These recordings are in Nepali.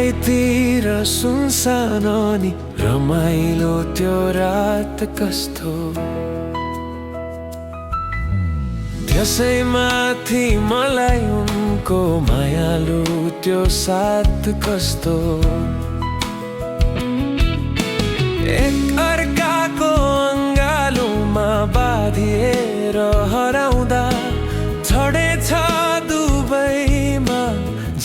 चारैतिर सुनसान नि रमाइलो त्यो रात कस्तो। त्यसैमाथि मलाई उनको मायालु त्यो साथ कस्तो। एक अर्काको अङ्गालोमा बाँधिएर हराउँदा छडेछ दुबईमा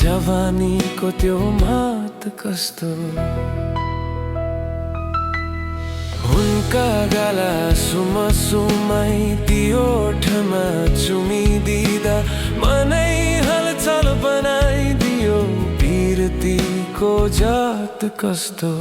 जवानीको त्यो मात कस्तो। उनका गाला सुमसुमाई ती ओठमा चुमिदिँदा मनै हलचल बनाइदियो पिरतीको जात कस्तो।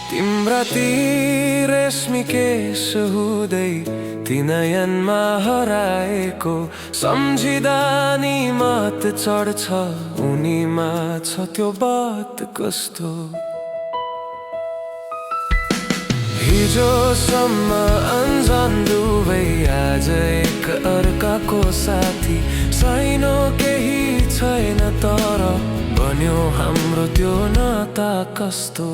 तिम्रा ती रेशमी केश हुँदै ती नयनमा हराएको सम्झिँदा नि मात चढ्छ उनीमा छ त्यो बात कस्तो। हिजोसम्म अन्जान दुवै आज एक अर्काको साथी साइनो केही छैन तर बन्यो हाम्रो त्यो नाता कस्तो।